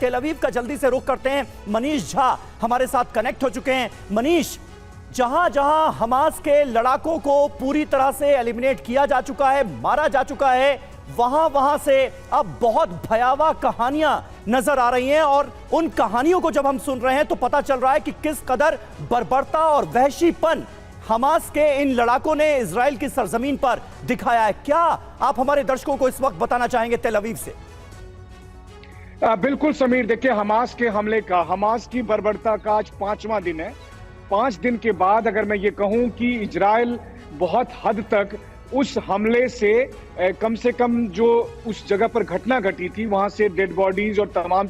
तेल अवीव का जल्दी से रुख करते हैं। मनीष झा हमारे साथ कनेक्ट हो चुके हैं। मनीष, जहां जहां हमास के लड़ाकों को पूरी तरह से एलिमिनेट किया जा चुका है, मारा जा चुका है, वहां से अब बहुत भयावह कहानियां नजर आ रही हैं और उन कहानियों को जब हम सुन रहे हैं तो पता चल रहा है कि किस कदर बर्बरता और वहशीपन हमास के इन लड़ाकों ने इजराइल की सरजमीन पर दिखाया है। क्या आप हमारे दर्शकों को इस वक्त बताना चाहेंगे तेल अवीव से? बिल्कुल समीर, देखिए हमास के हमले का, हमास की बर्बरता का आज 5वां दिन है। 5 दिन के बाद अगर मैं ये कहूं कि इजराइल बहुत हद तक उस हमले से कम जो उस जगह पर घटना घटी थी वहां से डेड बॉडीज और तमाम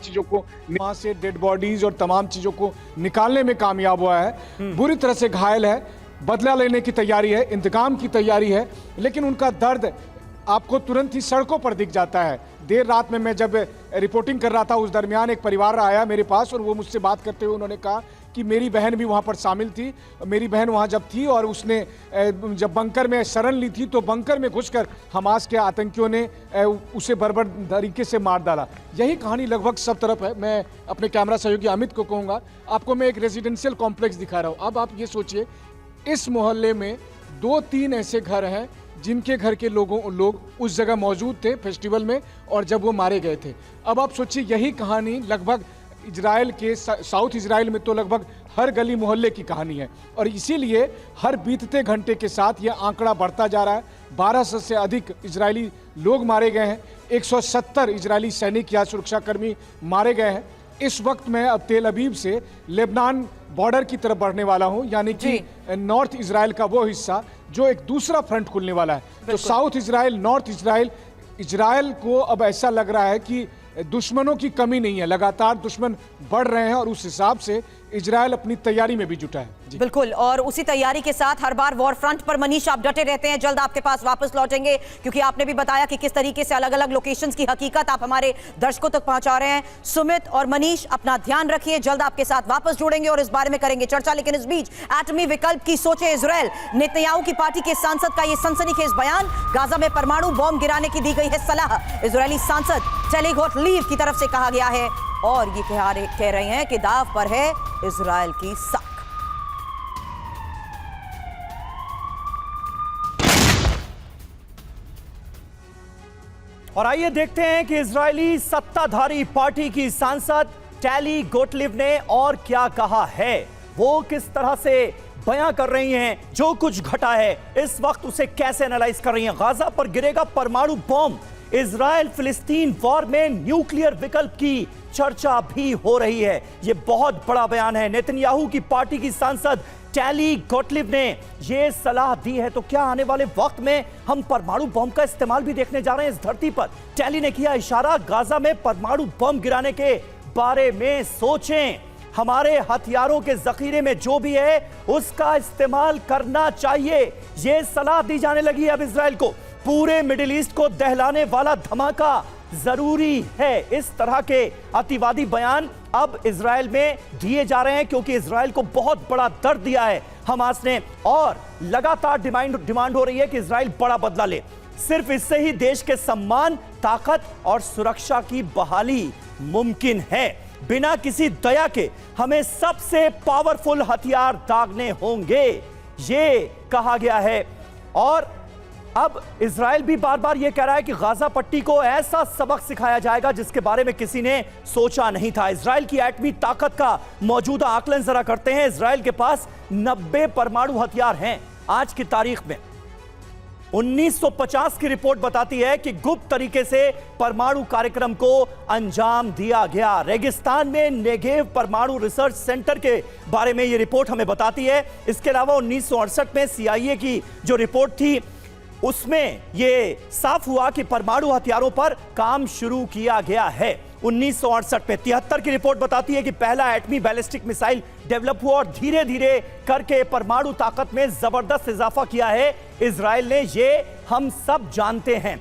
चीजों को निकालने में कामयाब हुआ है। बुरी तरह से घायल है, बदला लेने की तैयारी है, इंतकाम की तैयारी है, लेकिन उनका दर्द आपको तुरंत ही सड़कों पर दिख जाता है। देर रात में मैं जब रिपोर्टिंग कर रहा था उस दरमियान एक परिवार आया मेरे पास और वो मुझसे बात करते हुए उन्होंने कहा कि मेरी बहन भी वहाँ पर शामिल थी। मेरी बहन वहाँ जब थी और उसने जब बंकर में शरण ली थी तो बंकर में घुसकर हमास के आतंकियों ने उसे बर्बर तरीके से मार डाला। यही कहानी लगभग सब तरफ है। मैं अपने कैमरा सहयोगी अमित को कहूँगा, आपको मैं एक रेजिडेंशियल कॉम्प्लेक्स दिखा रहा हूँ। अब आप ये सोचिए, इस मोहल्ले में 2-3 ऐसे घर हैं जिनके घर के लोग उस जगह मौजूद थे फेस्टिवल में और जब वो मारे गए थे। अब आप सोचिए, यही कहानी लगभग इजराइल के साउथ इजराइल में तो लगभग हर गली मोहल्ले की कहानी है और इसीलिए हर बीतते घंटे के साथ ये आंकड़ा बढ़ता जा रहा है। 1200 से अधिक इजरायली लोग मारे गए हैं, 170 इजरायली सैनिक या सुरक्षाकर्मी मारे गए हैं। इस वक्त मैं अब तेल अवीव से लेबनान बॉर्डर की तरफ बढ़ने वाला हूं, यानी कि नॉर्थ इजराइल का वो हिस्सा जो एक दूसरा फ्रंट खुलने वाला है। तो साउथ इजराइल, नॉर्थ इजराइल को अब ऐसा लग रहा है कि दुश्मनों की कमी नहीं है, लगातार दुश्मन बढ़ रहे हैं और उस हिसाब से इजराइल अपनी तैयारी में भी जुटा है। बिल्कुल, और उसी तैयारी के साथ हर बार वॉर फ्रंट पर मनीष आप डटे रहते हैं। जल्द आपके पास वापस लौटेंगे क्योंकि आपने भी बताया कि किस तरीके से अलग अलग लोकेशंस की हकीकत आप हमारे दर्शकों तक पहुंचा रहे हैं। सुमित और मनीष, अपना ध्यान रखिए, जल्द आपके साथ वापस जुड़ेंगे और इस बारे में करेंगे चर्चा। लेकिन इस बीच एटमी विकल्प की सोचे इजराइल, नेतन्याहू की पार्टी के सांसद का यह सनसनीखेज बयान, गाजा में परमाणु बॉम्ब गिराने की दी गई है सलाह। इजरायली सांसद टेली गोटलीब की तरफ से कहा गया है और ये कह रहे हैं कि दाव पर है इजराइल की साख। और आइए देखते हैं कि इजरायली सत्ताधारी पार्टी की सांसद टेली गोटलीब ने और क्या कहा है। वो किस तरह से बयां कर रही हैं जो कुछ घटा है, इस वक्त उसे कैसे एनालाइज कर रही हैं। गाजा पर गिरेगा परमाणु बॉम्ब, इजराइल फिलिस्तीन वॉर में न्यूक्लियर विकल्प की चर्चा भी हो रही है। यह बहुत बड़ा बयान है। नेतन्याहू की पार्टी की सांसद टेली गोटलीब ने यह सलाह दी है। तो क्या आने वाले वक्त में हम परमाणु बॉम्ब का इस्तेमाल भी देखने जा रहे हैं इस धरती पर? टेली ने किया इशारा, गाजा में परमाणु बॉम्ब गिराने के बारे में सोचें, हमारे हथियारों के जखीरे में जो भी है उसका इस्तेमाल करना चाहिए। यह सलाह दी जाने लगी है अब इजराइल को। पूरे मिडिल ईस्ट को दहलाने वाला धमाका जरूरी है। इस तरह के अतिवादी बयान अब इजराइल में दिए जा रहे हैं क्योंकि इजराइल को बहुत बड़ा दर्द दिया है हमास ने और लगातार डिमांड हो रही है कि इजराइल बड़ा बदला ले। सिर्फ इससे ही देश के सम्मान, ताकत और सुरक्षा की बहाली मुमकिन है। बिना किसी दया के हमें सबसे पावरफुल हथियार दागने होंगे, ये कहा गया है। और अब इजराइल भी बार बार यह कह रहा है कि गाजा पट्टी को ऐसा सबक सिखाया जाएगा जिसके बारे में किसी ने सोचा नहीं था। इजराइल की एटमी ताकत का मौजूदा आकलन जरा करते हैं। इजराइल के पास 90 परमाणु हथियार हैं आज की तारीख में। 1950 की रिपोर्ट बताती है कि गुप्त तरीके से परमाणु कार्यक्रम को अंजाम दिया गया। रेगिस्तान में नेगेव परमाणु रिसर्च सेंटर के बारे में यह रिपोर्ट हमें बताती है। इसके अलावा 1968 में CIA की जो रिपोर्ट थी उसमें यह साफ हुआ कि परमाणु हथियारों पर काम शुरू किया गया है। 1968 में 73 की रिपोर्ट बताती है कि पहला एटमी बैलिस्टिक मिसाइल डेवलप हुआ और धीरे धीरे करके परमाणु ताकत में जबरदस्त इजाफा किया है इजराइल ने। ये हम सब जानते हैं।